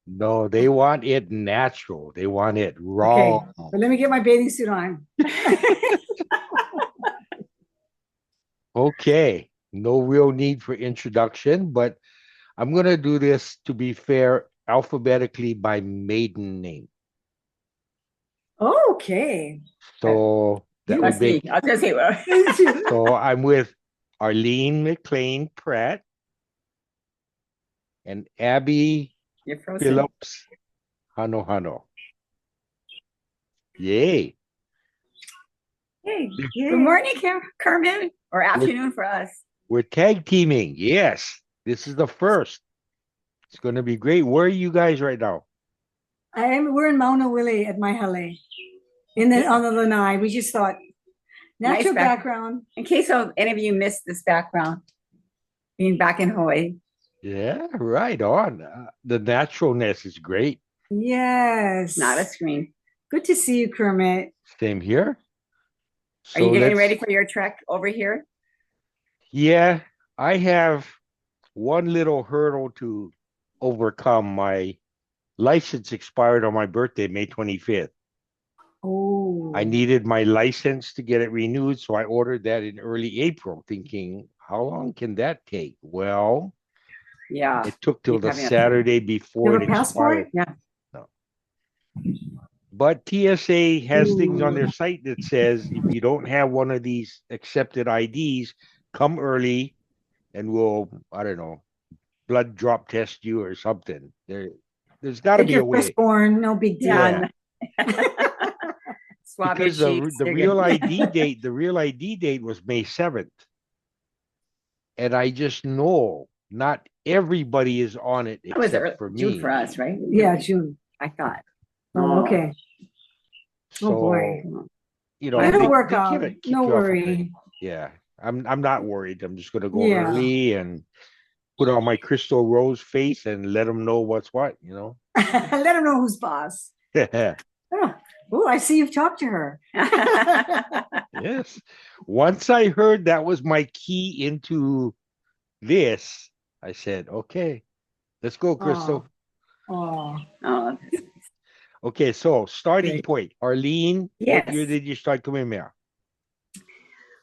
No, they want it natural. They want it raw. Okay, but let me get my bathing suit on. Okay. No real need for introduction, but I'm going to do this, to be fair, alphabetically by maiden name. Okay. That So that would must be. make, I was gonna say, well, so I'm with Arlene McLean Pratt and Abbie you're frozen. Phillips Hano Hano. Yay. Hey, good Yay. morning, Kermit, or We're, afternoon for us. we're tag teaming. Yes. This is the first. It's going to be great. Where are you guys right now? We're in Mauna Willie at my Hale. In the Okay. on the lanai. We just thought Nice natural background. In case any of you missed this background, being back in Hawaii. Yeah, right on. The naturalness is great. Yes. Not a screen. Good to see you, Kermit. Same here. Are you So getting let's, ready for your trek over here? yeah, I have one little hurdle to overcome. My license expired on my birthday, May 25th. I Oh. needed my license to get it renewed, so I ordered that in early April, thinking, how long can that take? Well, Yeah. it took till You the have enough. Saturday You before have it a passport? expired. Yeah. No. But TSA has things on Ooh. their site that says if you don't have one of these accepted IDs, come early and we'll, I don't know, blood drop test you or something. There's got to Like be a your way. firstborn, no big deal. Yeah. Yeah, Swab your because cheeks. the real ID date, was May 7th. And I just know not everybody is on it That was except for June for me. us, right? Yeah, June. I thought. Oh, okay. Oh boy. So, But It'll work they out. kind of kick No you off a bit. worry. Yeah. I'm not worried. I'm just gonna go Yeah. early and put on my crystal rose face and let them know what's what. Let him know who's boss. Oh, oh, I see you've talked to her. Yes. Once I heard that was my key into this, I said, okay, let's go, Oh, Crystal. oh, Oh, Okay, so starting great. point. Arlene, what year yes. did you start coming here?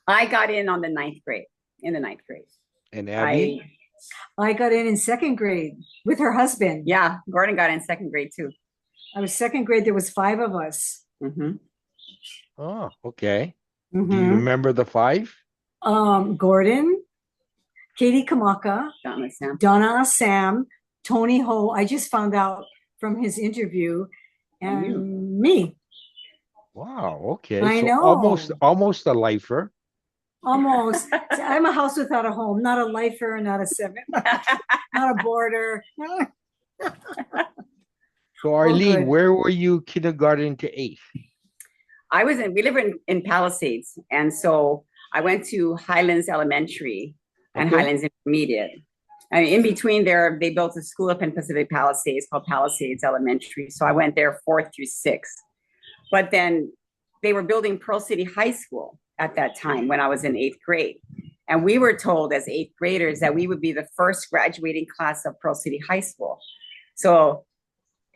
I got in on the ninth grade, in the ninth grade. And I, Abbie? I got in second grade with her husband. yeah, Gordon got in second grade too. I was second grade. There was five of us. Mm-hmm. Oh, okay. Do you Mm-hmm. remember the five? Gordon, Katie Kamaka, Donna Sam. Donna Sam, Tony Ho. I just found out from his interview, And you. and me. Wow, okay. I So know. almost a lifer. Almost. I'm a house without a home, not a lifer, not a seven, not a boarder. So Oh, Arlene, good. where were you kindergarten to eighth? we live in Palisades. And so I went to Highlands Elementary and Okay. Highlands Intermediate. And in between there, they built a school up in Pacific Palisades called Palisades Elementary. So I went there fourth through sixth. But then they were building Pearl City High School at that time when I was in eighth grade. And we were told as eighth graders that we would be the first graduating class of Pearl City High School. So,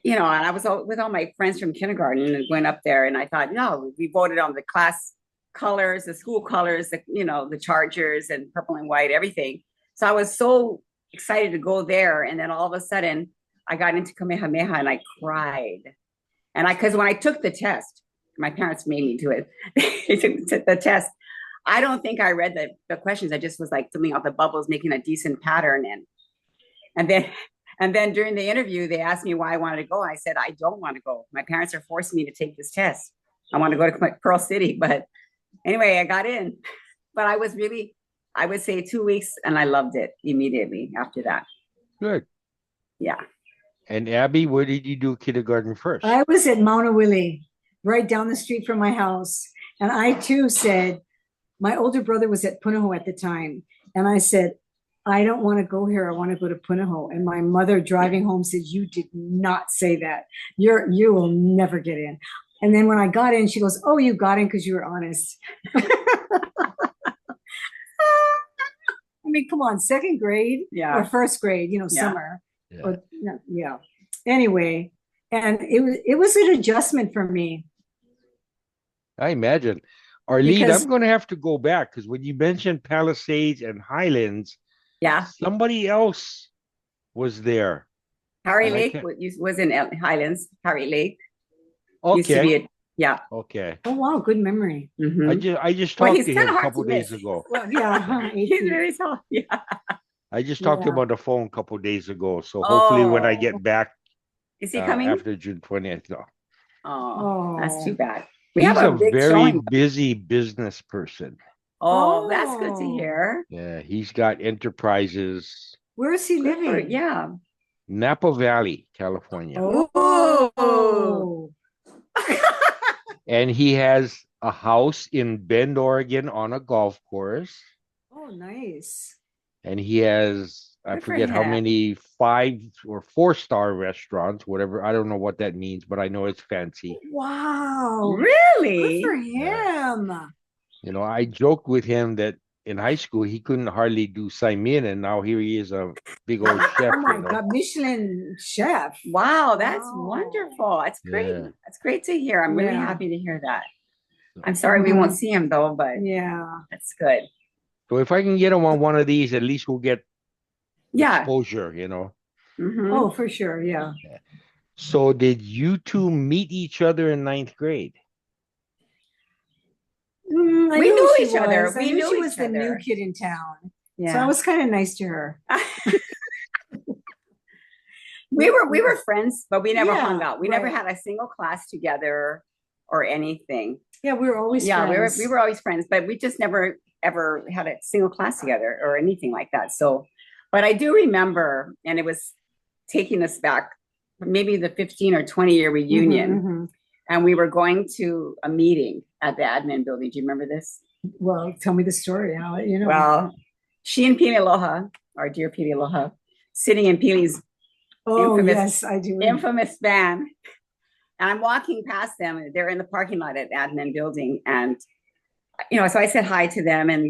and I was with all my friends from kindergarten and went up there and I thought, no, we voted on the class colors, the school colors, the Chargers and purple and white, everything. So I was so excited to go there. And then all of a sudden I got into Kamehameha and I cried. Because when I took the test, my parents made me do it. They took the test. I don't think I read the questions. I just was like filling out the bubbles, making a decent pattern. And then during the interview, they asked me why I wanted to go. I said, I don't want to go. My parents are forcing me to take this test. I want to go to Pearl City. But anyway, I got in. But I would say 2 weeks, and I loved it immediately after that. Good. Yeah. And Abbie, where did you do kindergarten first? I was at Mauna Willie, right down the street from my house. And I too said, my older brother was at Punahou at the time. And I said, I don't want to go here. I want to go to Punahou. And my mother driving home said, you did not say that. You will never get in. And then when I got in, she goes, oh, you got in because you were honest. I mean, come on, second grade Yeah. or first grade, Yeah. summer. Yeah. Or, yeah. Anyway, and it was an adjustment for me I imagine. Arlene, because I'm going to have to go back because when you mentioned Palisades and Highlands, Yeah. somebody else was there. Harry And I Lake can't- was in Highlands. Harry Lake used to Okay. be yeah. Okay. oh wow, good memory. Mhm. I just Well, talked he's to kinda him a hard couple to days miss. ago. Well, yeah, He's really tall. Yeah. I just talked to him Yeah. on the phone a couple days ago. So hopefully when I Oh, get back is he coming? after June 20th, no. Oh, that's Oh. too bad. We He's have a a big very showing. busy business person. Oh, that's good to Oh. hear. Yeah, he's got enterprises, Where is he Good for- living? yeah. Napa Valley, California. Oh. And he has a house in Bend, Oregon on a golf course. Oh, nice. And he has, I Good for forget how him. many 5 or 4-star restaurants, whatever. I don't know what that means, but I know it's fancy. Wow. Really? Good for him. You know, I joked with him that in high school he couldn't hardly do Saimin, and now here he is, a big old chef. Oh my you know? God, Michelin chef. Wow, that's Wow. wonderful. That's great. Yeah. That's great to hear. I'm really Yeah. happy to hear that. I'm sorry we won't see him though, but Yeah. that's good. So if I can get him on one of these, at least we'll get Yeah. exposure, you know. Mhm. Oh, for sure. Yeah. So did you two meet each other in 9th grade? I We knew knew she each other. was. I We knew knew she was each the new other. kid in town. Yeah. So I was kind of nice to her. we were friends, but we never Yeah, hung out. We never right. had a single class together or anything. Yeah, we were always Yeah, friends. we were always friends, but we just never ever had a single class together or anything like that. So, but I do remember, and it was taking us back maybe the 15 or 20-year reunion, Mhm. and we were going to a meeting at the admin building. Do you remember this? Well, tell me the story. I'll let you know. Well, she and Pili Aloha, our dear Pili Aloha, sitting in Pili's oh, infamous- yes, I do. infamous van. And I'm walking past them, and they're in the parking lot at admin building. And, you know, so I said hi to them, and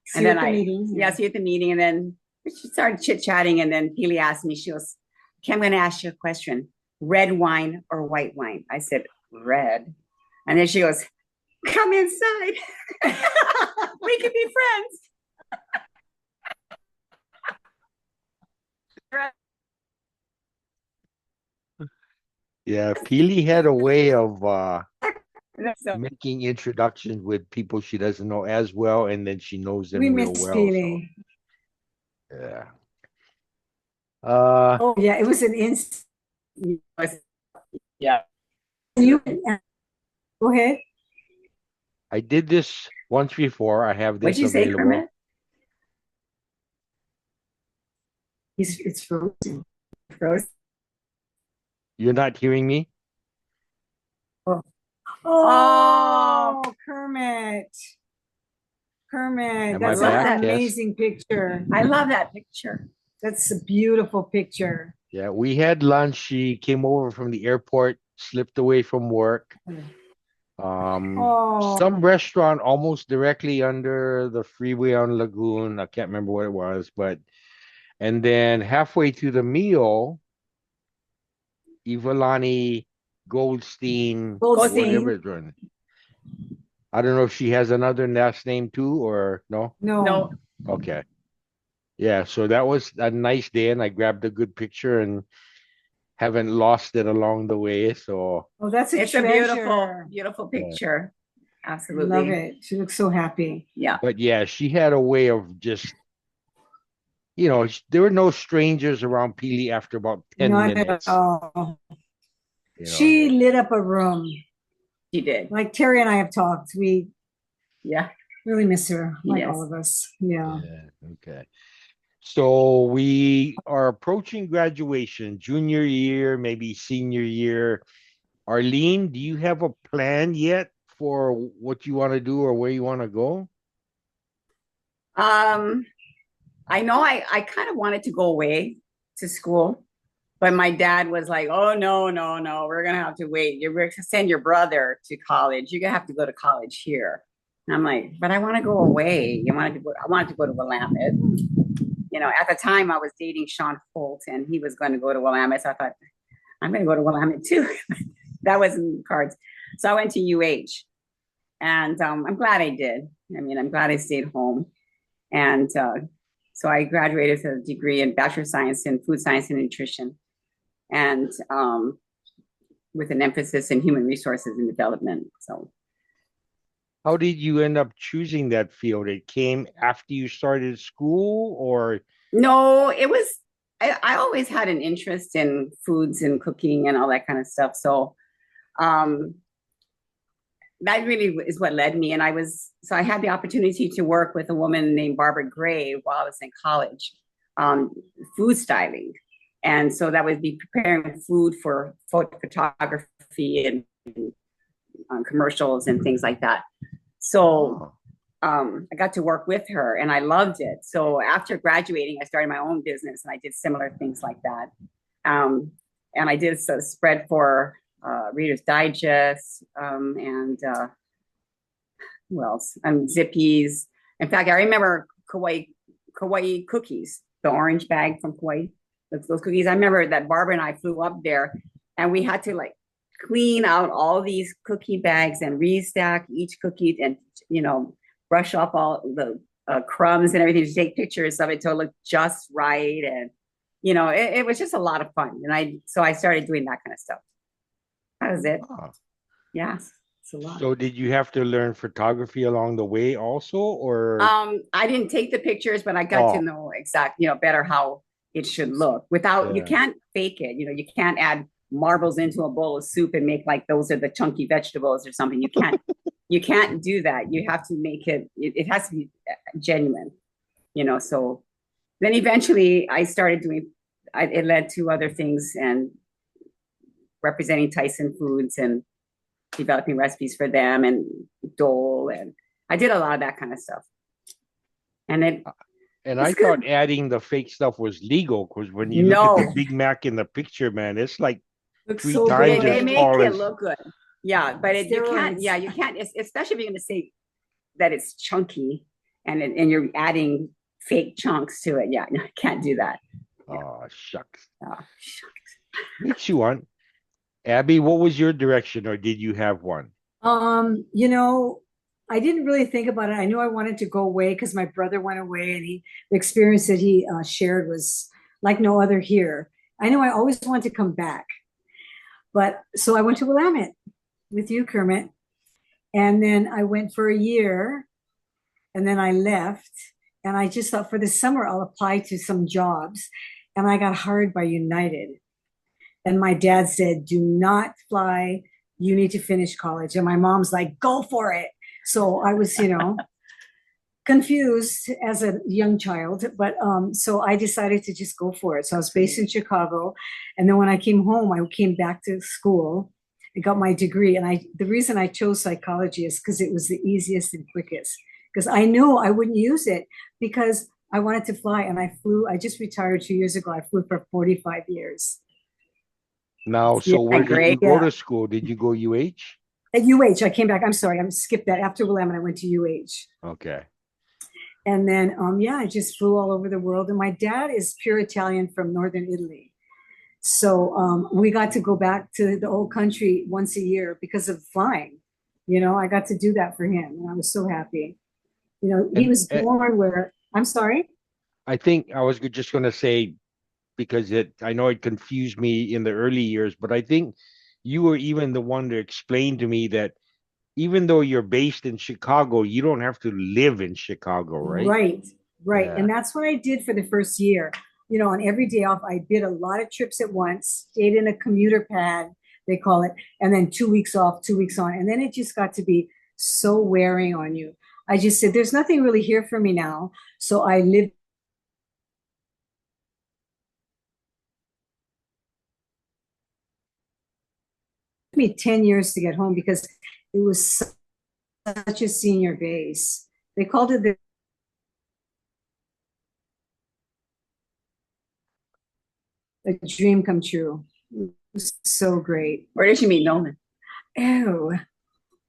See and you then at the I- meeting. yeah, see you at the meeting. And then we started chit-chatting, and then Pili asked me, she goes, okay, I'm going to ask you a question. Red wine or white wine? I said, red. And then she goes, come inside. We can be friends. Yeah, Peely had a way of So, making introductions with people she doesn't know as well, and then she knows them We real miss well. Peely. So, yeah. Oh, yeah, it was an instant. yeah. You go ahead. I did this once before. I have What'd this you say, available. Kermit? It's frozen. Rose? You're not hearing me? Oh, Kermit. Kermit, Am I that's back, an Tess? amazing picture. I love that picture. That's a beautiful picture. Yeah, we had lunch. She came over from the airport, slipped away from work. Oh. Some restaurant almost directly under the freeway on Lagoon. I can't remember what it was, but and then halfway through the meal, Ivalani Goldstein, Goldstein. whatever it's run. I don't know if she has another last name too, or no. No, Okay. Yeah, so that was a nice day, and I grabbed a good picture and haven't lost it along the way. So Oh, that's a it's a treasure. beautiful, beautiful picture. Absolutely. Love it. She looks so happy. Yeah. but yeah, she had a way of just, you know, there were no strangers around Peely after about 10 Not at minutes. all. You know. She lit up a room. She did. Like Terry and I have talked. We Yeah. really miss her, like Yes. all of us. Yeah. Yeah, okay. So we are approaching graduation, junior year, maybe senior year. Arlene, do you have a plan yet for what you want to do or where you want to go? I know I kind of wanted to go away to school, but my dad was like, oh, no, we're going to have to wait. You're going to send your brother to college. You're going to have to go to college here. And I'm like, but I want to go away. I wanted to go to Willamette. You know, at the time I was dating Sean Holt and he was going to go to Willamette. So I thought, I'm going to go to Willamette too. That wasn't in the cards. So I went to UH, and I'm glad I did. I mean, I'm glad I stayed home. And so I graduated with a degree in Bachelor of Science in Food Science and Nutrition, and with an emphasis in human resources and development. So How did you end up choosing that field? It came after you started school, or no, it was, I always had an interest in foods and cooking and all that kind of stuff. So um, that really is what led me. And so I had the opportunity to work with a woman named Barbara Gray while I was in college, food styling. And so that would be preparing food for photography and commercials and things like that. So I got to work with her and I loved it. So after graduating, I started my own business and I did similar things like that. And I did a spread for Reader's Digest and who else? Zippies. In fact, I remember Kauai cookies, the orange bag from Kauai. Those cookies. I remember that Barbara and I flew up there and we had to like clean out all these cookie bags and restack each cookie and, brush off all the crumbs and everything to take pictures of it to look just right. And, it was just a lot of fun. And so I started doing that kind of stuff. That was it. Yeah. It's a lot. so did you have to learn photography along the way also, or? I didn't take the pictures, but I got to know better how it should look without, you can't fake it. You can't add marbles into a bowl of soup and make like those are the chunky vegetables or something. You can't do that. You have to make it has to be genuine, so then eventually I started it led to other things and representing Tyson Foods and developing recipes for them and Dole. And I did a lot of that kind of stuff. And I thought adding the fake stuff was legal, because when you look at the Big Mac in the picture, man, it's like Looks 3 so times good. they as make tall it as. look good. Yeah, but you can't. Yeah, you can't. Especially if you're going to say that it's chunky and you're adding fake chunks to it. Yeah, no, I can't do that. Oh, shucks. Oh, shucks. Makes you want. Abbie, what was your direction, or did you have one? I didn't really think about it. I knew I wanted to go away because my brother went away and the experience that he shared was like no other here. I know I always wanted to come back. But so I went to Willamette with you, Kermit. And then I went for a year and then I left. And I just thought for the summer, I'll apply to some jobs. And I got hired by United. And my dad said, do not fly. You need to finish college. And my mom's like, go for it. So I was, confused as a young child. But so I decided to just go for it. So I was based in Chicago. And then when I came home, I came back to school. I got my degree. And the reason I chose psychology is because it was the easiest and quickest. Because I knew I wouldn't use it because I wanted to fly. And I flew. I just retired 2 years ago. I flew for 45 years. Now, so where did you go to school? Did you go UH? At UH, I came back. I'm sorry, I skipped that. After Willamette, I went to UH. Okay. And then, I just flew all over the world. And my dad is pure Italian from northern Italy. So we got to go back to the old country once a year because of flying. I got to do that for him. And I was so happy. He was born where, I'm sorry? I think I was just going to say, because I know it confused me in the early years, but I think you were even the one to explain to me that even though you're based in Chicago, you don't have to live in Chicago, right? Right. Yeah. And that's what I did for the first year. On every day off, I did a lot of trips at once, stayed in a commuter pad, they call it, and then 2 weeks off, 2 weeks on. And then it just got to be so wearing on you. I just said, there's nothing really here for me now. So I lived. It took me 10 years to get home because it was such a senior base. They called it a dream come true. It was so great. Where did you meet Nolan? Oh,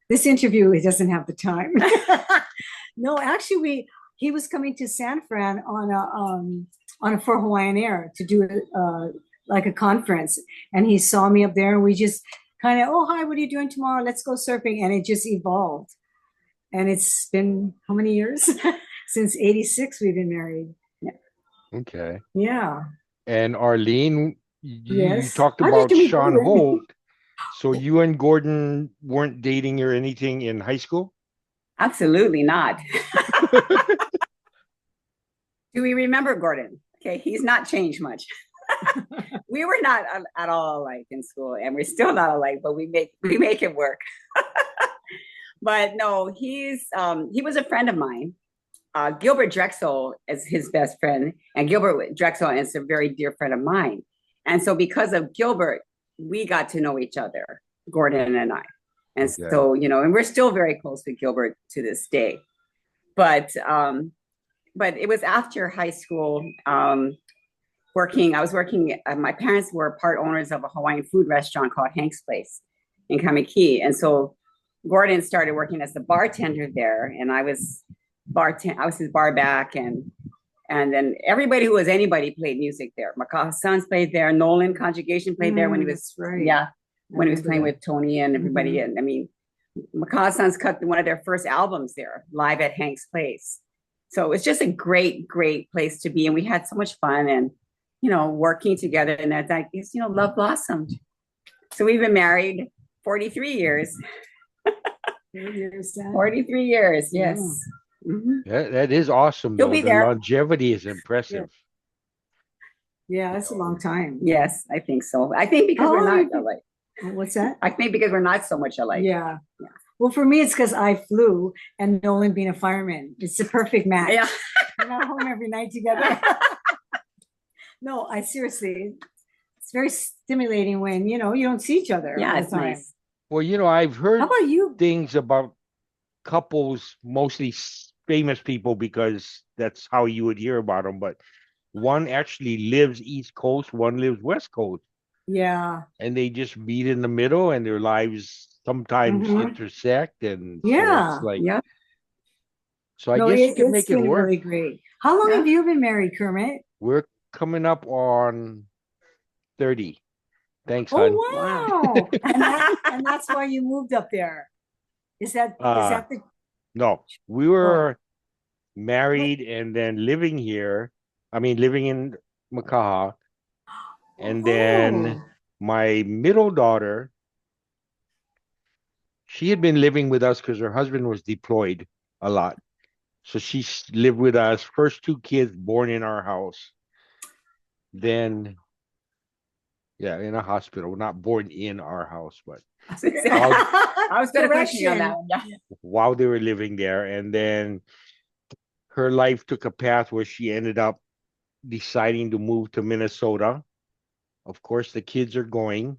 this interview, it doesn't have the time. No, actually, he was coming to San Fran on a for Hawaiian Air to do like a conference, and he saw me up there, and we just kind of, oh, hi, what are you doing tomorrow? Let's go surfing. And it just evolved. And it's been how many years? Since 86, we've been married. Okay. Yeah. And Arlene, you Yes. talked How about did you meet Sean Gordon? Holt. So you and Gordon weren't dating or anything in high school? Absolutely not. Do we remember Gordon? Okay, he's not changed much. We were not at all alike in school, and we're still not alike, but we make it work. But no, he was a friend of mine. Gilbert Drexel is his best friend, and Gilbert Drexel is a very dear friend of mine. And so because of Gilbert, we got to know each other, Gordon and I. And Okay. so, and we're still very close with Gilbert to this day. But it was after high school, I was working, my parents were part owners of a Hawaiian food restaurant called Hank's Place in Kamiki. And so Gordon started working as the bartender there, and I was his bar back, and then everybody who was anybody played music there. Makaha Sons played there. Nolan Conjugation played there when he was right. when he was playing with Tony and everybody. And I mean, Makaha Sons cut one of their first albums there, live at Hank's Place. So it was just a great, great place to be, and we had so much fun, and working together. And that I guess love blossomed. So we've been married 43 years. 43 years, yes. Mm-hmm. That is awesome, though. You'll be The there. longevity is impressive. Yeah, that's a long time. Yes, I think so. I think because we're not alike. What's that? I think because we're not so much alike. Yeah. Well, for me, it's because I flew and Nolan being a fireman. It's the perfect match. Yeah. We're not home every night together. No, I seriously, it's very stimulating when, you don't see each other. Yeah, all the it's time. nice. Well, I've heard How about you? things about couples, mostly famous people, because that's how you would hear about them. But one actually lives East Coast, one lives West Coast. Yeah. And they just meet in the middle, and their lives sometimes intersect. And Yeah. so it's like, Yeah. so I guess you can make it been work. really great. How long have you been married, Kermit? We're coming up on 30. Thanks, Oh, hon. wow. and that's why you moved up there. Is that the No, we were married and then living here. I mean, living in Makaha. And then my middle daughter, she had been living with us because her husband was deployed a lot. So she lived with us. First two kids born in our house. Then, in a hospital. Not born in our house, but I was going to question you on that one. Yeah. While they were living there. And then her life took a path where she ended up deciding to move to Minnesota. Of course, the kids are going.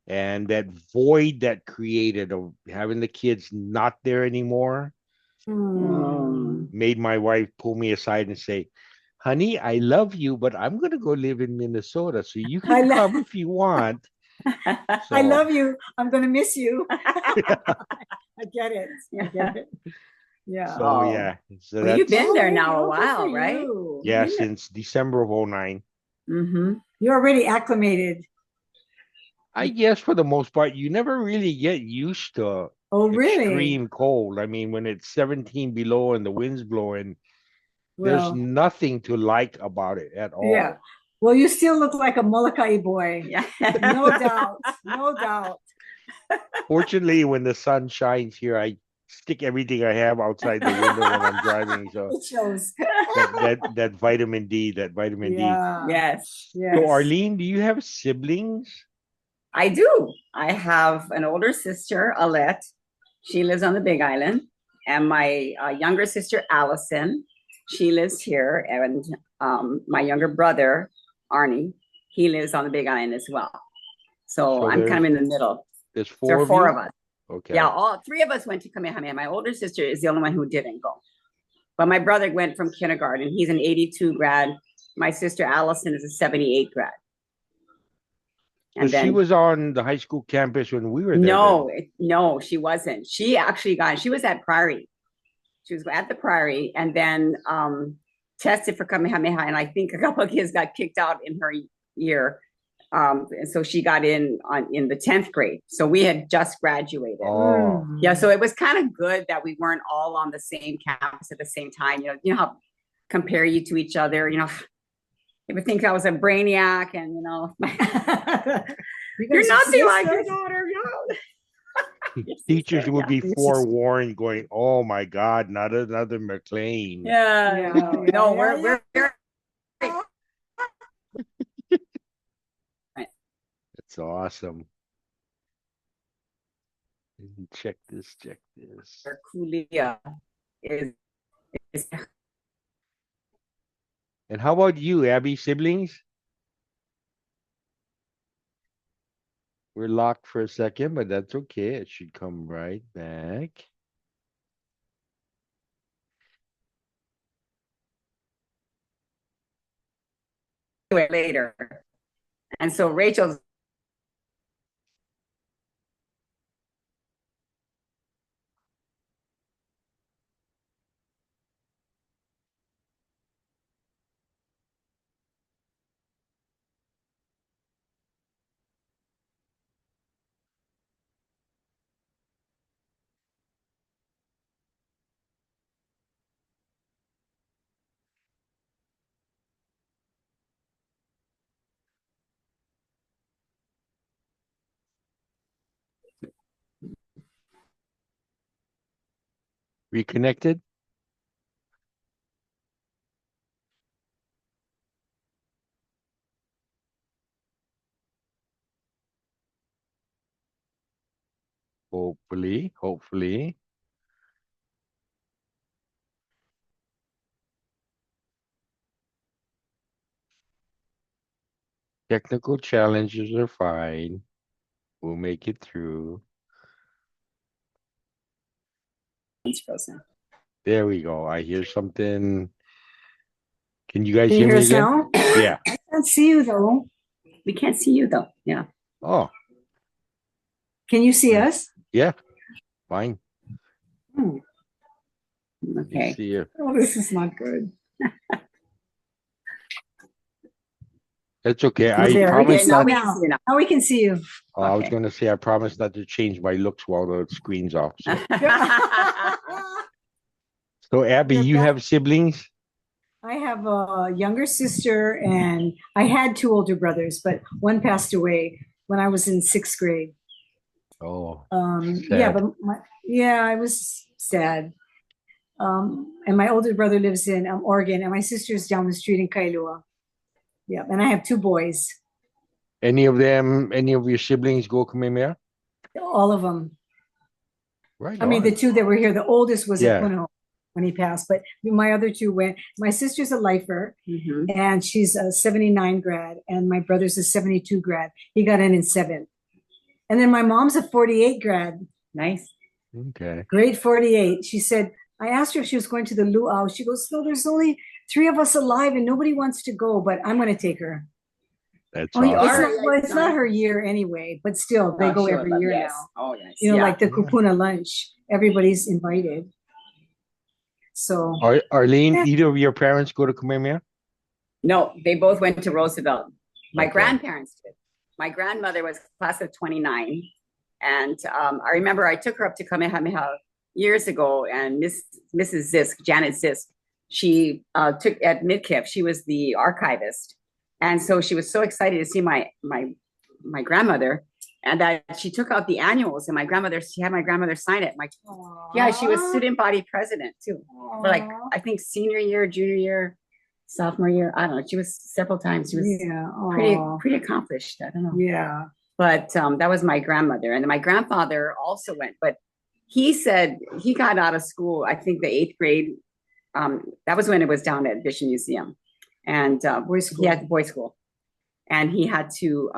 And that void that created of having the kids not there anymore made my wife pull me aside and say, honey, I love you, but I'm going to go live in Minnesota. So you can come if you want. I love you. I'm going to miss you. I get it. Yeah. So well, you've been there now a while, right? Yeah, since December of 2009. Mm-hmm. You're already acclimated. I guess for the most part, you never really get used to extreme cold. I mean, when it's 17 below and the wind's blowing, there's nothing to like about it at all. Yeah. Well, you still look like a Molokai boy. Yeah. No doubt. No doubt. Fortunately, when the sun shines here, I stick everything I have outside the window when I'm driving. So it shows. that vitamin D, Yes. So Arlene, do you have siblings? I do. I have an older sister, Alette. She lives on the Big Island. And my younger sister, Allison, she lives here. And my younger brother, Arnie, he lives on the Big Island as well. So I'm kind of in the middle. There's four of us. Okay. Yeah, all three of us went to Kamehameha. My older sister is the only one who didn't go. But my brother went from kindergarten. He's an 82 grad. My sister, Allison, is a 78 grad. And she was on the high school campus when we were there. No, she wasn't. She actually she was at Prairie. She was at the Prairie and then tested for Kamehameha. And I think a couple of kids got kicked out in her year And so she got in the 10th grade. So we had just graduated. Oh, Yeah, so it was kind of good that we weren't all on the same campus at the same time. You know how compare you to each other. You know, they would think I was a brainiac, and you know, you're nothing like your daughter. No. teachers would be forewarned, going, "Oh my God, not another McLean." Yeah, no, we're That's awesome. Check this. Kulia is And how about you, Abbie? Siblings? We're locked for a second, but that's okay. It should come right back. later. And so Rachel's Reconnected? Hopefully. Technical challenges are fine. We'll make it through. There we go. I hear something. Can you guys Can hear you hear me us again? now? Yeah. I can't see you though. we can't see you though. Yeah. Oh, Can you see us? yeah. Fine. Hmm. Okay. See you. Oh, this is not good. That's okay. I There, promise we can not. see you now. Now we can see you. I was Okay. going to say, I promise not to change my looks while the screen's off. So, so Abbie, You're you back. have siblings? I have a younger sister, and I had two older brothers, but one passed away when I was in 6th grade. Oh, Yeah, sad. but I was sad. And my older brother lives in Oregon, and my sister's down the street in Kailua. Yeah, and I have 2 boys, Any of your siblings go Kamehameha? all of them. Right I mean, the on. 2 that were here, the oldest was Yeah. at Punahou when he passed, but my other 2 went. My sister's a lifer, Mhm. and she's a 79 grad, and my brother's a 72 grad. He got in 7th. And then my mom's a 48 grad, Nice. Okay. grade 48. She said, I asked her if she was going to the luau. She goes, no, there's only 3 of us alive and nobody wants to go, but I'm going to take her. That's Oh, it's awesome. not, well, it's not her year anyway, but still, they go sure, every but year yes. now. Oh, yes. You know, Yeah. like the Yeah. kupuna lunch, everybody's invited. So, Arlene, either of your parents go to Kamehameha? No, they both went to Roosevelt. My Okay. grandparents did. My grandmother was class of 29. And I remember I took her up to Kamehameha years ago, and Mrs. Zisk, Janet Zisk, she took at Midkiff, she was the archivist. And so she was so excited to see my grandmother, and that she took out the annuals, and she had my grandmother sign it. Yeah, she was student body president too. For like, I think senior year, junior year, sophomore year. I don't know. She was several times. She was pretty accomplished. I don't know. Yeah. But that was my grandmother. And then my grandfather also went, but he said he got out of school, I think the 8th grade. That was when it was down at Bishop Museum. And he had boys' school. And he had to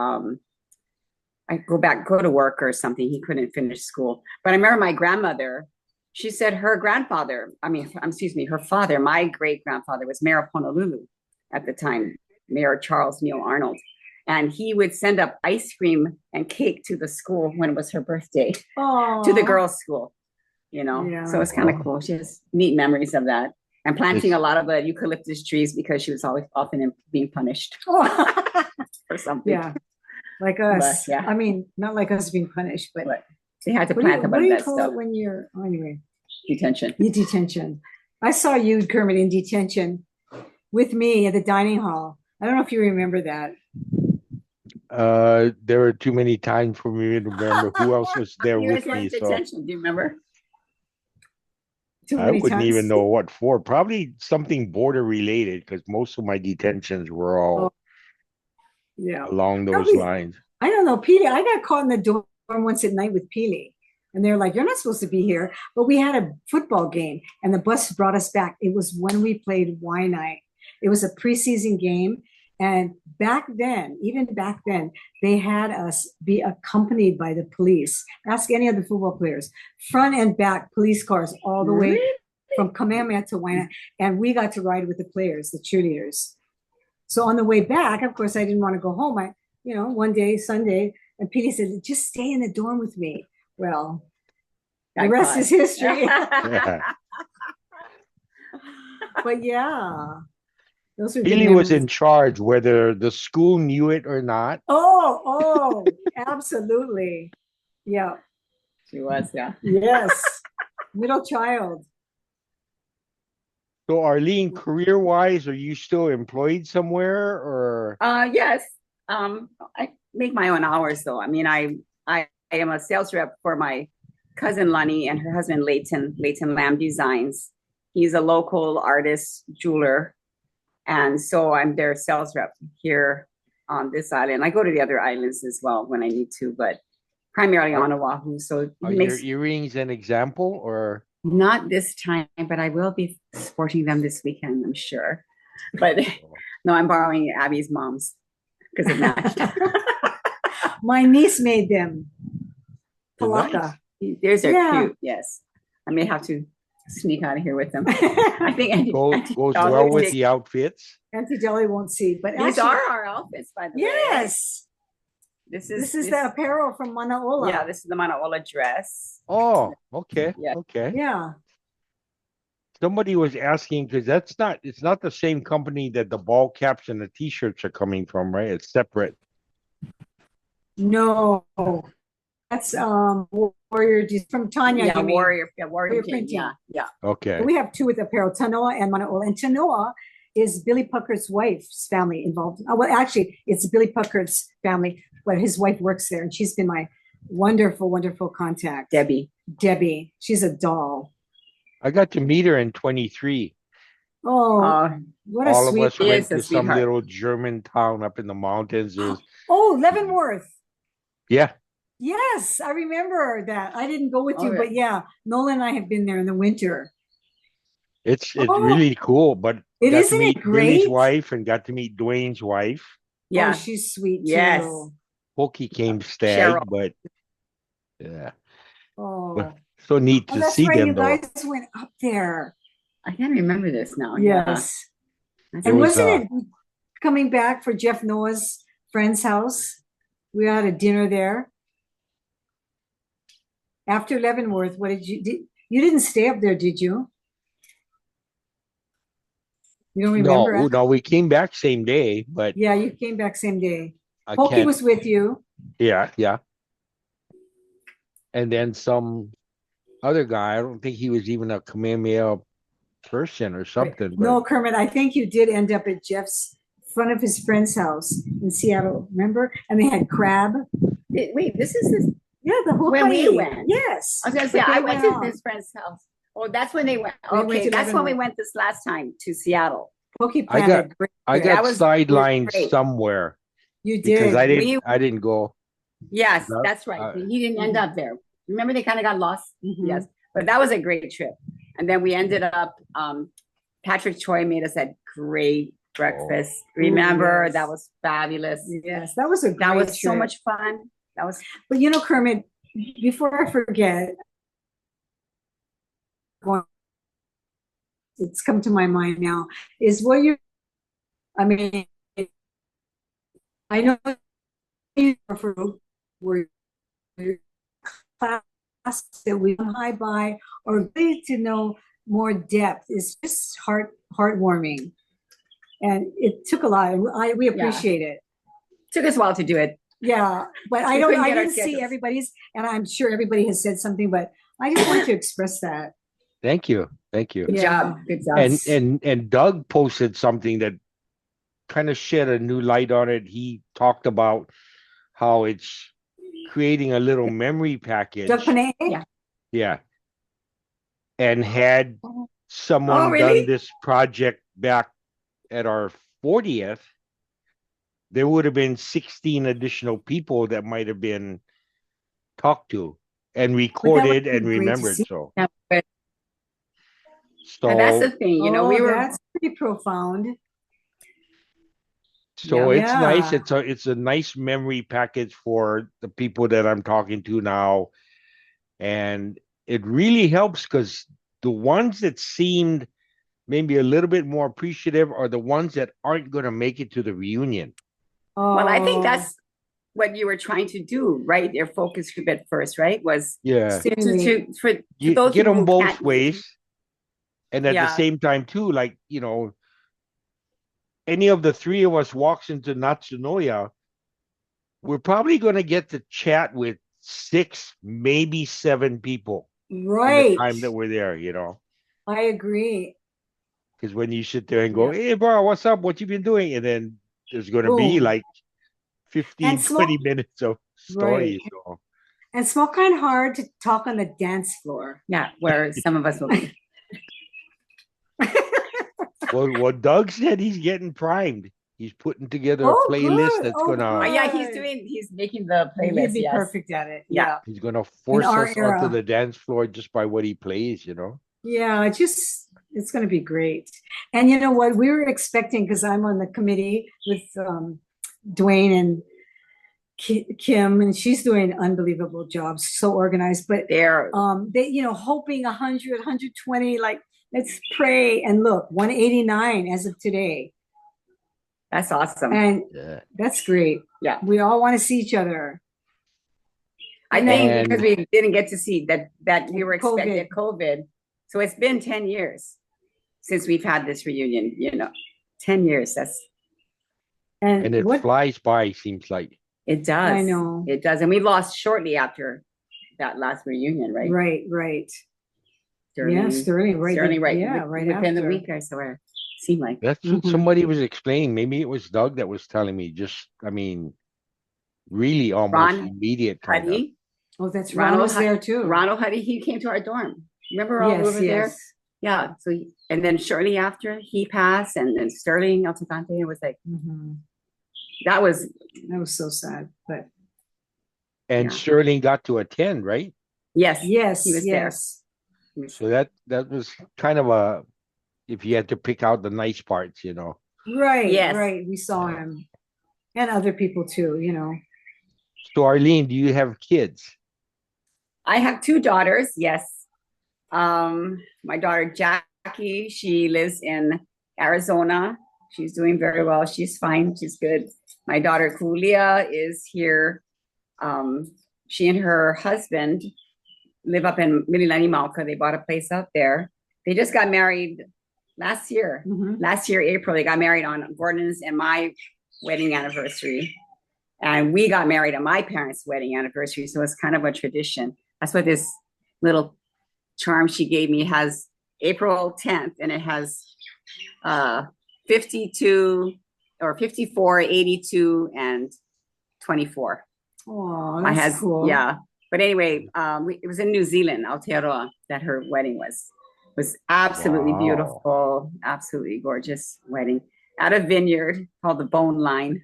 go to work or something. He couldn't finish school. But I remember my grandmother, she said her father, my great grandfather was mayor of Honolulu at the time, Mayor Charles Neil Arnold. And he would send up ice cream and cake to the school when it was her birthday, to the girls' school, you know. Yeah. So it's kind of cool. She has neat memories of that. And planting a lot of eucalyptus trees because she was always often being punished or something. Yeah. like us. yeah. I mean, not like us being punished, but But they had to what do plan you, a what bunch do of you that call stuff. it when you're, oh, anyway, Detention. detention. I saw you, Kermit, in detention with me at the dining hall. I don't know if you remember that. There were too many times for me to remember who else was there You guys with were me. in So detention. Do you remember? Too I many wouldn't even times. know what for. Probably something border related because most of my detentions were all Yeah. along those Probably, lines. I don't know, Peely. I got caught in the dorm once at night with Peely. And they're like, you're not supposed to be here. But we had a football game and the bus brought us back. It was when we played Y Night. It was a preseason game. And back then, even back then, they had us be accompanied by the police. Ask any of the football players. Front and back police cars all the way from Kamehameha to Y Night. And we got to ride with the players, the cheerleaders. So on the way back, of course, I didn't want to go home. One day, Sunday, and Petey said, just stay in the dorm with me. Well, the rest is history. But yeah, those were good Billy was memories. in charge, whether the school knew it or not. Oh, absolutely. Yeah. She was, yeah. Yes. Middle child. So Arlene, career-wise, are you still employed somewhere or? Yes. I make my own hours though. I mean, I am a sales rep for my cousin Lonnie and her husband Leighton Lamb Designs. He's a local artist jeweler. And so I'm their sales rep here on this island. I go to the other islands as well when I need to, but primarily on Oahu. So Are your earrings an example or? Not this time, but I will be sporting them this weekend, I'm sure. But no, I'm borrowing Abbie's mom's because it matched. My niece made them. Palaka. Theirs are cute, yes. I may have to sneak out of here with them. I think goes well with the outfits. Auntie Jelly won't see, but these are our outfits, by the way. Yes. This is the apparel from Manaola. Yeah, this is the Manaola dress. Oh, okay. Yeah. Okay. Yeah. Somebody was asking because it's not the same company that the ball caps and the t-shirts are coming from, right? It's separate. No. That's Warrior from Tanya. Yeah, Warrior printing. Yeah. Okay. We have two with apparel, Tanoa and Manaola. And Tanoa is Billy Puckard's wife's family involved. Well, actually, it's Billy Puckard's family, but his wife works there, and she's been my wonderful, wonderful contact. Debbie. She's a doll. I got to meet her in 23. Oh, what a all sweet. All of us went to some little German town up in the mountains. Leavenworth. Yeah. Yes, I remember that. I didn't go with you, but yeah, Nolan and I have been there in the winter. It's really cool, but isn't it great? Billy's wife and got to meet Dwayne's wife. Yeah, she's sweet too. Yes. Pokey came stag, but yeah. Oh, so neat to see them. You guys went up there. I can't remember this now. Yes, and wasn't it coming back for Jeff Noah's friend's house? We had a dinner there. After Leavenworth, what did you do? You didn't stay up there, did you? You don't remember? No, we came back same day, but yeah, you came back same day. Pokey was with you. Yeah. And then some other guy. I don't think he was even a Kamehameha person or something. But... No, Kermit, I think you did end up at Jeff's front of his friend's house in Seattle. Remember? And they had crab. Wait, this is this. Yeah, the whole when we went. Yes. I was gonna say I went to his friend's house. Oh, that's when they went. Okay, that's when we went this last time to Seattle. Pokey I got sidelined somewhere. You did because I didn't go. Yes, that's right. He didn't end up there. Remember, they kind of got lost. Yes, but that was a great trip. And then we ended up. Patrick Choi made us a great breakfast. Remember, yes. That was fabulous. Yes, that was trip. So much fun. But Kermit, before I forget, it's come to my mind now, is what I know you were class that we high by or need to know more depth is just heartwarming. And it took a lot. We appreciate it. Took us a while to do it. Yeah, but We couldn't I get our didn't see schedules. everybody's, and I'm sure everybody has said something, but I just want to express that. Thank you. Thank you. Good Yeah. job. Good job. And Doug posted something that kind of shed a new light on it. He talked about how it's creating a little memory package. Doug Panay? Yeah. Yeah. And had Oh, someone really? done this project back at our 40th, there would have been 16 additional people that might have been talked to and But that would recorded be and great to remembered. see. So, Yeah, but and that's the so, thing, you know, Oh, we were that's pretty profound. so yeah. it's nice. Yeah. It's a nice memory package for the people that I'm talking to now. And it really helps because the ones that seemed maybe a little bit more appreciative are the ones that aren't going to make it to the reunion. Well, I think Oh, that's what you were trying to do, right? Your focus group at first, right? Was Yeah. for those Get people them who both can't make it. ways. And at the Yeah. same time, too, like, any of the three of us walks into Natsunoya, we're probably going to get to chat with 6, maybe 7 people in the right. time that we're there, I agree. because when you sit there and go, Yeah. hey, bro, what's up? What you been doing? And then there's going to be Boom. like 15, And 20 small, minutes of right. stories. So. And small kind of hard to talk on the dance floor. Yeah, where some of us will be. Well, Doug said he's getting primed. He's putting together a Oh, playlist good. that's Oh, gonna Yeah, good. he's making the He'd playlist. be Yes. perfect at it. Yeah. Yeah. he's gonna In force our us onto era. the dance floor just by what he plays. Yeah, it's going to be great. And you know what? We were expecting, because I'm on the committee with Dwayne and Kim, and she's doing an unbelievable job, so organized. But There. they, hoping 100, 120, like, let's pray. And look, 189 as of today. That's awesome. And Yeah. that's great. Yeah. We all want to see each other. I And think then- because we didn't get to see that we were COVID. expected COVID. So it's been 10 years since we've had this reunion, 10 years. And it what flies by, seems like. It does. I know. It does. And we lost shortly after that last reunion, right? right. Sterling, Yeah, Sterling, right. Sterling, right. Yeah, right Within the after. week, I swear. Seemed like. That's what Mhm. somebody was explaining. Maybe it was Doug that was telling me. Really almost Ron immediate kind of. Huddy. Oh, that's Ron was there too. Ronald Huddy, he came to our dorm. Remember all yes, over there? yes. Yeah. So and then shortly after he passed, and then Sterling Altafonte was like, Mhm. that was That was so sad, but And Yeah. Sterling got to attend, right? yes, yes, he was yes. So that was kind of if you had to pick out the nice parts. Right, Yes. right. We saw Yeah. him. And other people too, So Arlene, do you have kids? I have 2 daughters. Yes. My daughter Jackie, she lives in Arizona. She's doing very well. She's fine. She's good. My daughter Julia is here. She and her husband live up in Mililani Malca. They bought a place up there. They just got married last year. Mhm. Last year, April, they got married on Gordon's and my wedding anniversary. And we got married on my parents' wedding anniversary. So it's kind of a tradition. That's what this little charm she gave me has April 10th, and it has 52 or 54, 82, and 24. Oh, I that's has cool. yeah. But anyway, it was in New Zealand, Aotearoa, that her wedding was absolutely Wow. beautiful, absolutely gorgeous wedding at a vineyard called the Bone Line.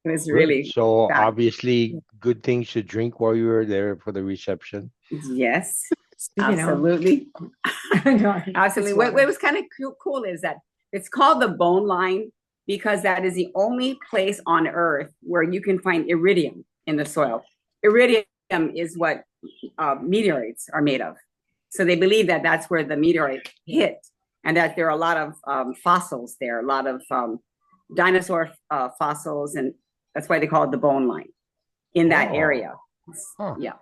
It was really So fab- obviously good things to drink while you were there for the reception. yes, Speaking of- absolutely. No, Absolutely. it's What water. was kind of cool is that it's called the Bone Line because that is the only place on earth where you can find iridium in the soil. Iridium is what meteorites are made of. So they believe that that's where the meteorite hit, and that there are a lot of fossils there, a lot of dinosaur fossils, and that's why they call it the Bone Line in that Oh. area. Huh. Yeah.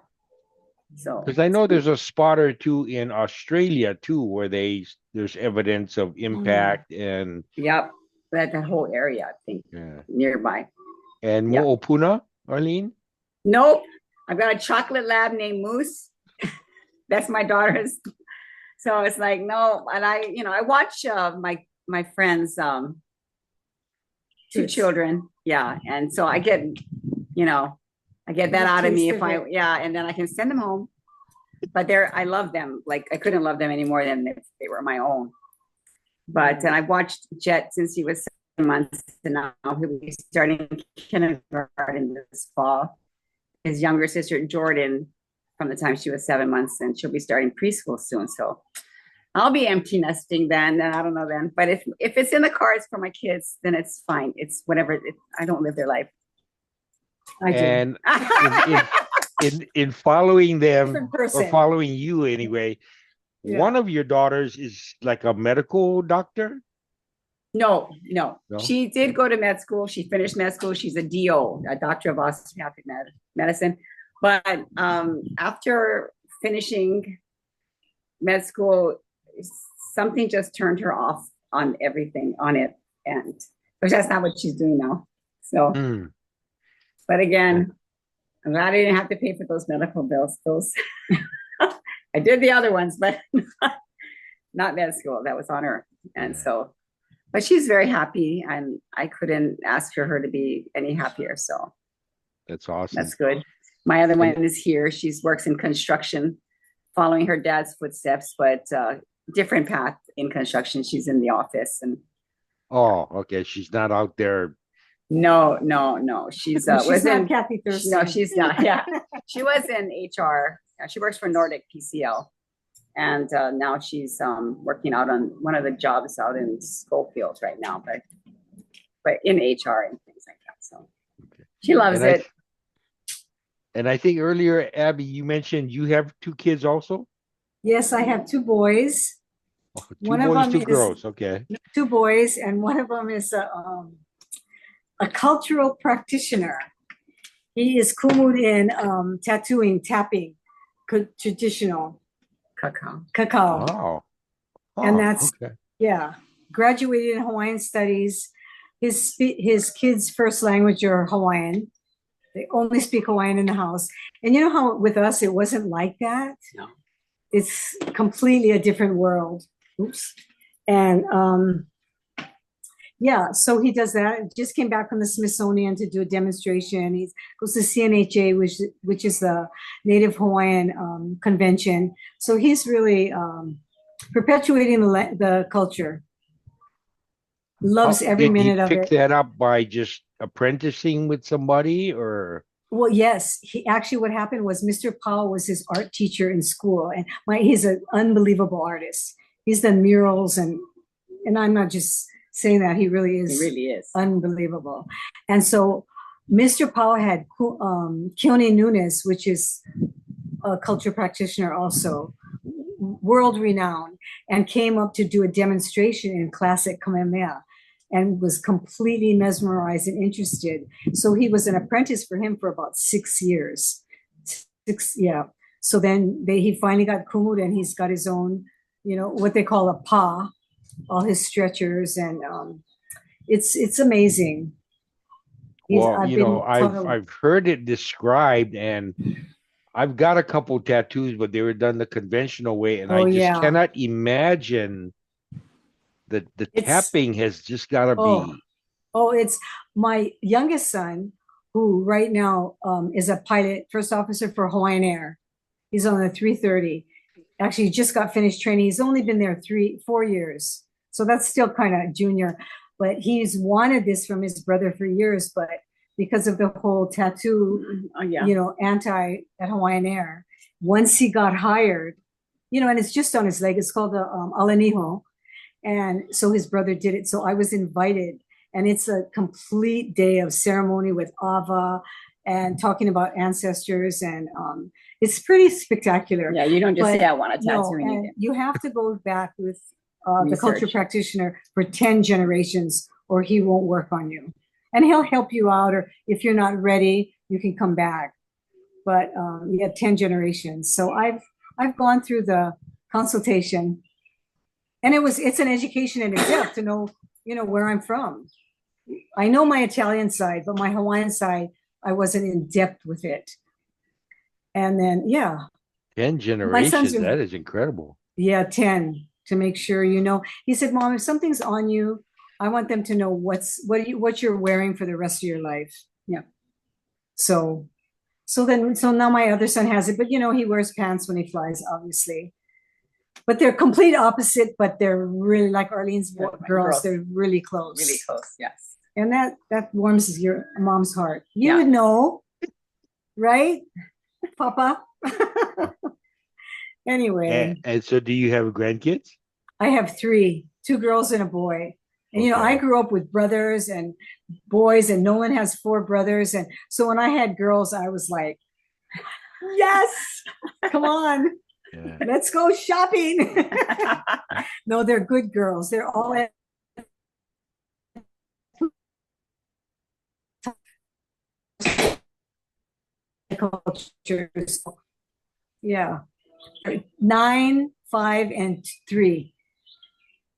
So Because I know there's a spot or two in Australia too where there's evidence of impact and yep, that whole area, I think, yeah. nearby. And Yeah. Mo'opuna, Arlene? Nope. I've got a chocolate lab named Moose. That's my daughter's. So it's like, no. And I watch my friends, two Kids. children. Yeah. And so I get that You out of me taste of it. and then I can send them home. But I love them. Like I couldn't love them any more than if they were my own. And I've watched Jet since he was 7 months, and now he'll be starting kindergarten this fall. His younger sister Jordan, from the time she was 7 months, and she'll be starting preschool soon. So I'll be empty nesting then. And I don't know then. But if it's in the cards for my kids, then it's fine. It's whatever. I don't live their life. I do. And in following them, Different or person. following you anyway, Yeah. one of your daughters is like a medical doctor? No. No? She did go to med school. She finished med school. She's a DO, a doctor of osteopathic medicine. But after finishing med school, something just turned her off on everything on it, and but that's not what she's doing now. So, but again, I'm glad I didn't have to pay for those medical bills. Those I did the other ones, but not med school. That was on her, and so. But she's very happy, and I couldn't ask for her to be any happier. So That's awesome. that's good. My other one is here. She works in construction, following her dad's footsteps, but different path in construction. She's in the office, and Oh, okay. She's not out there. no. She's She's not wasn't. Kathy Thurston. No, she's not. Yeah, she was in HR. She works for Nordic PCL, and now she's working out on one of the jobs out in Schofield right now, but in HR and things like that. So she loves And it. And I think earlier, Abbie, you mentioned you have 2 kids also? Yes, I have 2 boys. Oh, 2 One of boys, them 2 is- girls. Okay. 2 boys, and one of them is a cultural practitioner. He is kumud in tattooing, tapping, traditional cacao. Wow. And Oh, that's- okay. Yeah, graduated in Hawaiian studies. His kids' first language are Hawaiian. They only speak Hawaiian in the house. And you know how with us it wasn't like that? No. It's completely a different world. Oops. And yeah, so he does that. Just came back from the Smithsonian to do a demonstration. He goes to CNHA, which is the Native Hawaiian convention. So he's really perpetuating the culture. Loves every Did minute he of pick it. that up by just apprenticing with somebody, or? Well, yes, he actually, what happened was Mr. Powell was his art teacher in school, and he's an unbelievable artist. He's done murals, and I'm not just saying that, he really is. He really is. Unbelievable. And so Mr. Powell had Keone Nunes, which is a culture practitioner also, world renowned, and came up to do a demonstration in classic Kamehameha and was completely mesmerized and interested. So he was an apprentice for him for about 6 years. Yeah. So then he finally got kumud, and he's got his own, what they call a pa, all his stretchers, and it's amazing. Well, I've heard it described, and I've got a couple tattoos, but they were done the conventional way, and I just cannot imagine the tapping has just got to be. Oh, it's my youngest son, who right now is a pilot, first officer for Hawaiian Air. He's on the 330. Actually, he just got finished training. He's only been there 4 years. So that's still kind of junior. But he's wanted this from his brother for years. But because of the whole tattoo, anti at Hawaiian Air, once he got hired, and it's just on his leg. It's called the Alaniho. And so his brother did it. So I was invited. And it's a complete day of ceremony with Ava and talking about ancestors. And it's pretty spectacular. Yeah, you don't just say, I want a tattoo. No, you have to go back with the culture practitioner for 10 generations, or he won't work on you. And he'll help you out, or if you're not ready, you can come back. But you have 10 generations. So I've gone through the consultation, and it's an education in itself to know, where I'm from. I know my Italian side, but my Hawaiian side, I wasn't in depth with it. And then, yeah, 10 my sons generations. are, That is incredible. yeah, 10 to make sure you know. He said, Mom, if something's on you, I want them to know what you're wearing for the rest of your life. Yeah. So now my other son has it, but he wears pants when he flies, obviously. But they're complete opposite, but they're really like Arlene's Yeah, girls. They're really close. Really close, yes. And that warms your mom's heart. You Yeah. would know, right, Papa? Anyway, And so do you have grandkids? I have two girls and a boy. And I Okay. grew up with brothers and boys, and Nolan has 4 brothers. And so when I had girls, I was like, yes, come on, Yeah. let's go shopping. No, they're good girls. They're all cultures. Yeah. 9, 5, and 3.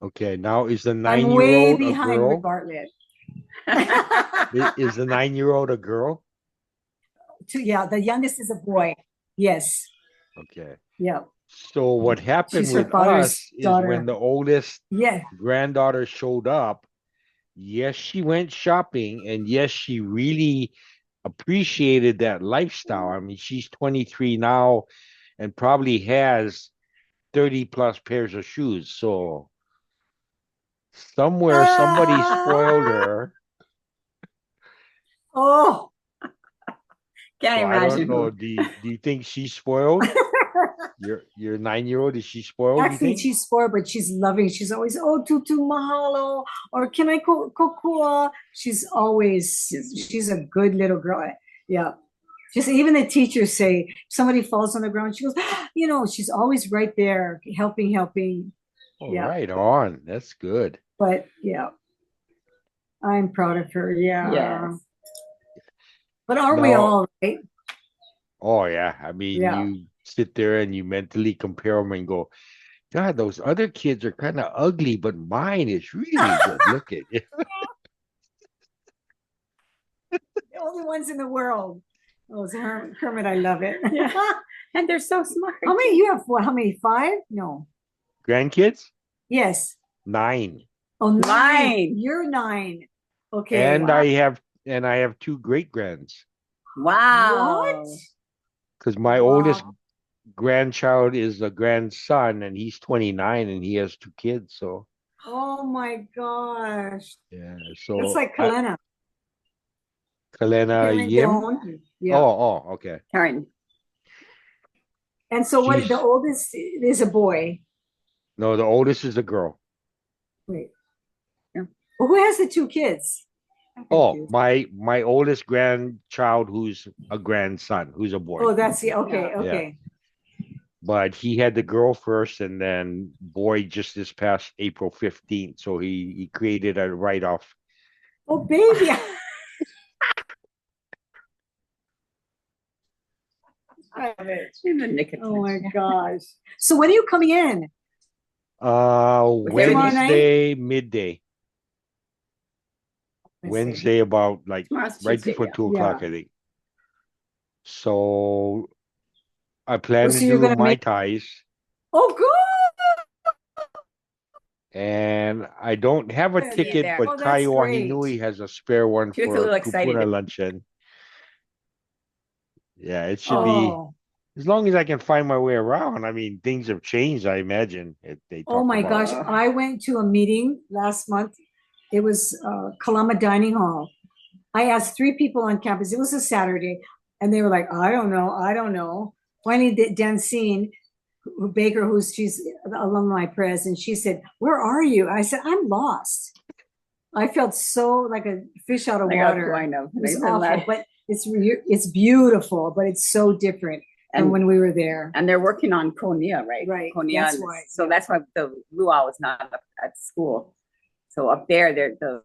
Okay. Now is the I'm 9-year-old way a behind girl? with Bartlett. Is the 9-year-old a girl? Yeah, the youngest is a boy. Yes. Okay. Yeah. So what happened She's her with father's us is daughter. when the oldest Yeah. granddaughter showed up, yes, she went shopping, and yes, she really appreciated that lifestyle. I mean, she's 23 now and probably has 30 plus pairs of shoes. So somewhere somebody spoiled her. Oh. Can't So I imagine don't know. who. Do you think she's spoiled? Your 9-year-old, is she spoiled, you Actually, think? she's 4, but she's loving. She's always, oh, tutu mahalo, or can I kokua? She's a good little girl. Yeah. Just even the teachers say, if somebody falls on the ground, she goes, she's always right there, helping. Oh, Yeah. right on. That's good. But yeah, I'm proud of her. Yeah. Yes. But aren't we Now, all, right? oh yeah. I mean, Yeah. you sit there and you mentally compare them and go, God, those other kids are kind of ugly, but mine is really good looking. The only ones in the world. Oh, Kermit, I love it. Yeah. And they're so smart. How many you have? How many? 5? No. Grandkids? Yes. 9. Oh, 9. 9. You're 9. Okay. And Wow. I have 2 great grands. Wow. What? Because my Wow. oldest grandchild is a grandson, and he's 29 and he has 2 kids. So Oh my gosh. yeah. That's So like Kalena. Kalena Karen Yim. Doan. Yeah. Oh, okay. Karen. And so what? The She's oldest is a boy. no, the oldest is a girl. Wait. Yeah. Well, who has the 2 kids? I'm Oh, confused. my oldest grandchild, who's a grandson, who's a boy. Oh, that's the okay. Yeah. Okay. But he had the girl first, and then boy just this past April 15th. So he created a write-off. Oh, baby. I love it. In the nick of Oh my time. gosh. So when are you coming in? Tomorrow night? Wednesday midday. Let's see. Wednesday about like Tomorrow's right Tuesday, before yeah. 2 o'clock, Yeah. I think. So I plan So to you're do gonna Mai make. Tais, Oh, good. and I don't have a See you ticket, there. but Oh, that's Kayo great. Wahinui has a spare one She looks a for little excited. Kupuna luncheon. Yeah, it should be Oh. as long as I can find my way around. I mean, things have changed, I imagine. They Oh talk my about. gosh. I went to a meeting last month. It was Kalama Dining Hall. I asked 3 people on campus. It was a Saturday, and they were like, I don't know. Finally, Dancine Baker, she's the alumni pres, and she said, where are you? I said, I'm lost. I felt so like a fish out of water. I know. It was awful, but it's beautiful, but it's so different than when we were there. And they're working on Konia, right? Right, Konia. that's why. So that's why the luau is not up at school. So up there, the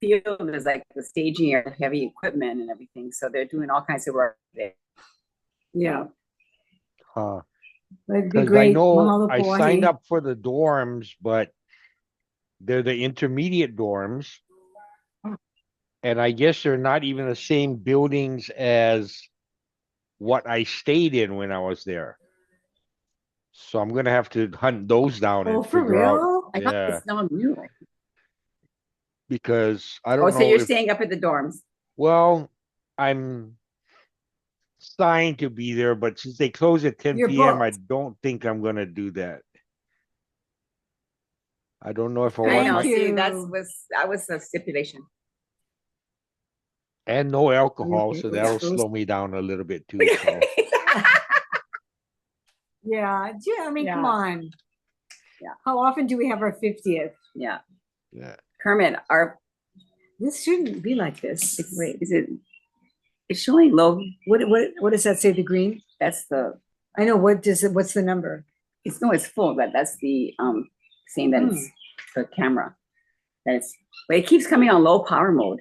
field is like the staging area, heavy equipment and everything. So they're doing all kinds of work there. Yeah. Huh. That'd be 'Cause I great. know Mahalo I po, signed ahi. up for the dorms, but They're the intermediate dorms, and I guess they're not even the same buildings as what I stayed in when I was there. So I'm gonna have to hunt those down Oh, and for figure out, real? I thought yeah, it's not new. because I Oh, don't so know you're if, staying up at the dorms. well, I'm signed to be there, but since they close at 10 You're p.m., I booked. don't think I'm gonna do that. I don't know if I I want know. Thank my, See, you. that was a stipulation. and no alcohol, Okay, so what's that'll those? slow me down a little bit too. So Yeah, I mean, come Yeah. on. Yeah. How often do we have our 50th? Yeah. yeah. Kermit, This shouldn't be like this. wait, it's showing low. What does that say? The green? That's I know. What's the number? it's full, but that's the saying that it's the camera. But it keeps coming on low power mode.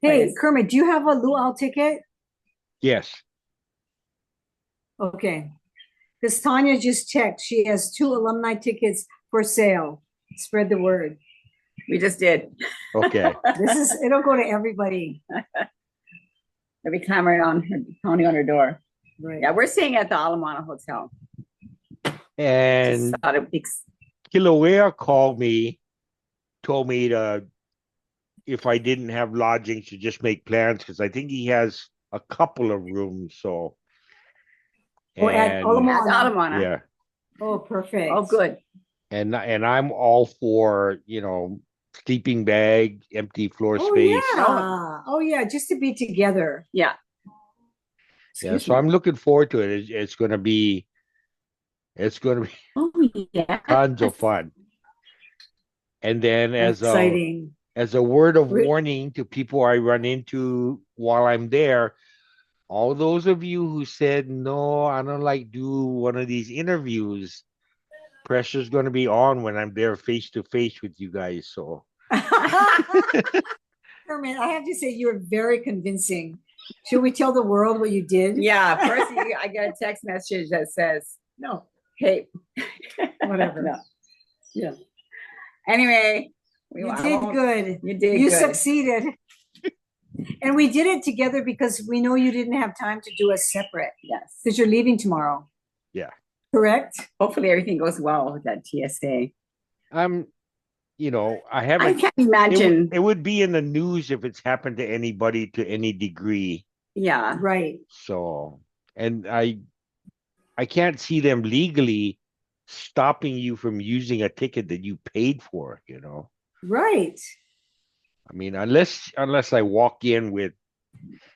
Hey, it's- Kermit, do you have a luau ticket? Yes. Okay. Because Tanya just checked. She has 2 alumni tickets for sale. Spread the word. We just did. Okay. It'll go to everybody. They'll be pounding on her door. Right. Yeah, we're staying at the Alamana Hotel. And Just thought it- Kilauea called me, told me to, if I didn't have lodging, to just make plans because I think he has a couple of rooms. So, Oh, at and Alamana. At Alamana. yeah, Oh, perfect. Oh, good. and I'm all for, sleeping bag, empty floor Oh, space. yeah. Oh, yeah. Just to be together. Yeah. Yeah, Excuse so me. I'm looking forward to it. It's gonna be Oh, yeah. tons of fun. And then Exciting. as a word of Re- warning to people I run into while I'm there, all those of you who said no, I don't like do one of these interviews, pressure's going to be on when I'm there face to face with you guys. So Herman, I have to say you're very convincing. Should we tell the world what you did? Yeah. First, I get a text message that says, No, hey, whatever. No. Yeah. Anyway, You did good. You did You good. succeeded. And we did it together because we know you didn't have time to do us separate Yes. because you're leaving tomorrow. yeah, Correct? Hopefully everything goes well with that TSA. I I haven't. can't imagine. It would be in the news if it's happened to anybody to any degree. Yeah. Right. So, and I can't see them legally stopping you from using a ticket that you paid for, Right. I mean, unless I walk in with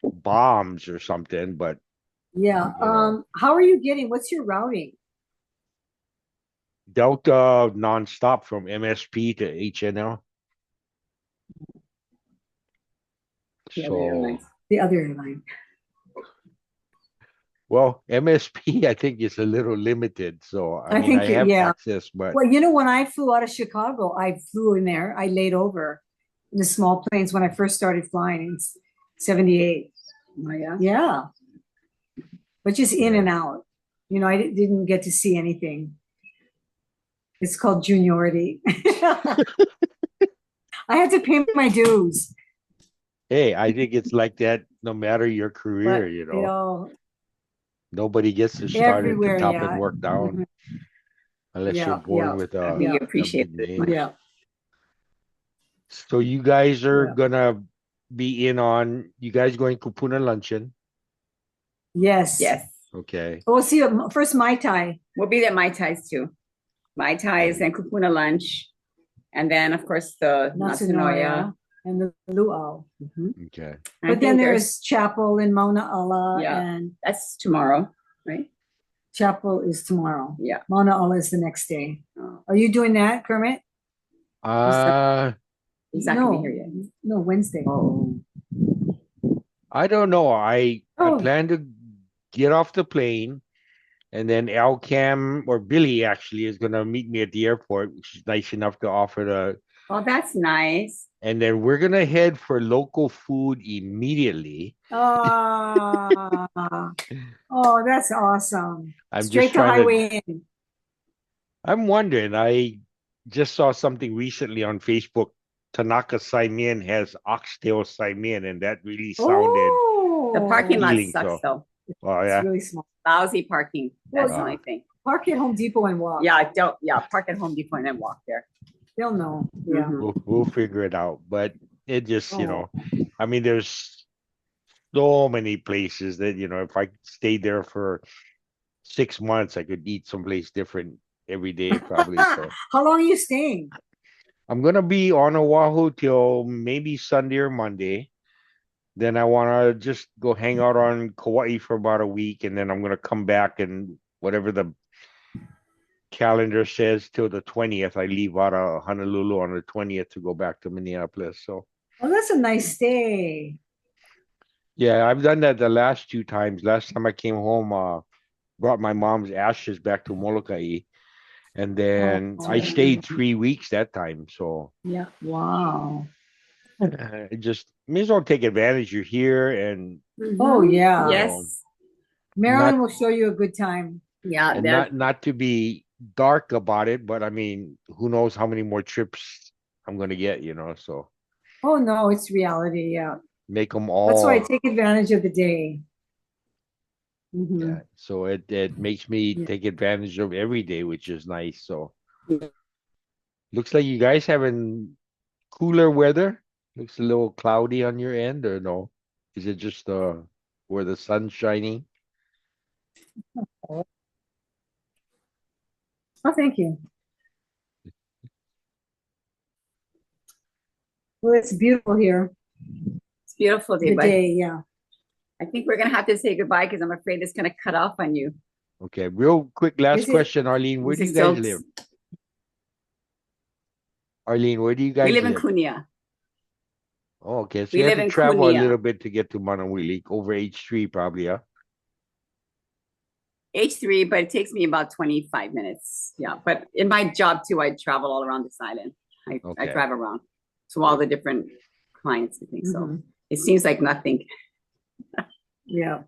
bombs or something, but Yeah. How are you getting? What's your routing? Delta nonstop from MSP to HNL. The other So, airlines. The other airline. well, MSP I think is a little limited. So I mean, think I have yeah. access, but Well, when I flew out of Chicago, I flew in there. I laid over in the small planes when I first started flying in 78. Oh, yeah. Yeah. But just in Yeah. and out. I didn't get to see anything. It's called juniority. I had to pay my dues. hey, I think it's like that no matter your career, But, nobody gets to start at the everywhere, top yeah. and work down unless Yeah, you're born yeah, with We a appreciate big it. name. Yeah. So you guys are Yeah. gonna be in on you guys going Kupuna luncheon. Yes. Yes. Okay. We'll see. First, Mai Tai. We'll be there Mai Tais too. Mai Tais and Kupuna lunch. And then, of course, the Natsunoya. And the luau. Okay. I But then think there's chapel in Mauna Ala, Yeah. and that's tomorrow, right? chapel is tomorrow. Yeah. Mauna Ala is the next day. Oh, Are you doing that, Kermit? he's not gonna be here yet. No, Wednesday. Oh. I don't know. I Oh. plan to get off the plane, and then Al Cam or Billy actually is gonna meet me at the airport, which is nice enough to offer to. Oh, that's nice. And then we're gonna head for local food immediately. Ah. Oh, that's awesome. I'm Straight just to trying to. Highway Inn. I'm wondering. just saw something recently on Facebook. Tanaka Saimin has oxtail Saimin, and that really sounded Oh, The parking lot appealing. sucks So, though. oh It's yeah, really small. Lousy parking. That's the Well, only thing. Park at Home Depot and walk. Yeah, don't. Yeah, park at Home Depot and then walk there. They'll know. Yeah. Mhm. we'll figure it out. But it just, Oh. I mean, there's so many places that, if I stayed there for 6 months, I could eat someplace different every day, probably. So How long are you staying? I'm gonna be on Oahu till maybe Sunday or Monday. Then I wanna just go hang out on Kauai for about a week, and then I'm gonna come back and whatever the calendar says till the 20th. I leave out of Honolulu on the 20th to go back to Minneapolis. So Oh, that's a nice stay. yeah, I've done that the last 2 times. Last time I came home, brought my mom's ashes back to Molokai, and then I stayed 3 weeks that time. So Yeah. Wow. it just may as well take advantage. You're here, and Oh, yeah. Yes. Marilyn Not- will show you a good time. Yeah. and not to be dark about it, but I mean, who knows how many more trips I'm gonna get, so Oh, no, it's reality. Yeah. make them That's why I all. take advantage of the day. Mhm. Yeah, so it makes me Yeah. take advantage of every day, which is nice. So looks like you guys having cooler weather. Looks a little cloudy on your end, or no? Is it just where the sun's shining? Oh, thank you. Well, it's beautiful here. It's beautiful day, The but day, yeah. I think we're gonna have to say goodbye because I'm afraid it's gonna cut off on you. Okay, real quick last Is it- question, Arlene. Where Is do it you guys still- live? Arlene, where do you We guys live in live? Cunha. Oh, okay. So We you have live to in travel a Cunha. little bit to get to Manawili, over H3 probably, huh? H3, but it takes me about 25 minutes. Yeah, but in my job too, I travel all around this island. I Okay. drive around to all the different clients and things. So Mhm. it seems like nothing. Yeah.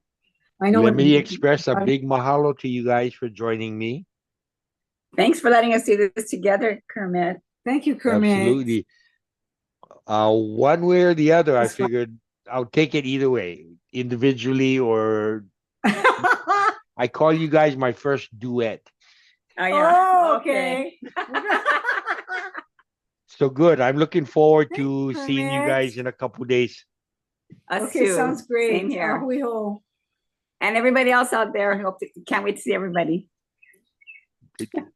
I know. Let what- me express a I- big mahalo to you guys for joining me. Thanks for letting us do this together, Kermit. Thank you, Kermit. Absolutely. One way or the other, I That's right. figured I'll take it either way, individually, or I call you guys my first duet. Oh, yeah. Oh, okay. So good. I'm looking forward Thank to you, seeing you Kermit. guys in a couple days. Us Okay, too. sounds great. Same here. Ahui ho. And everybody else out there, can't wait to see everybody. Take care.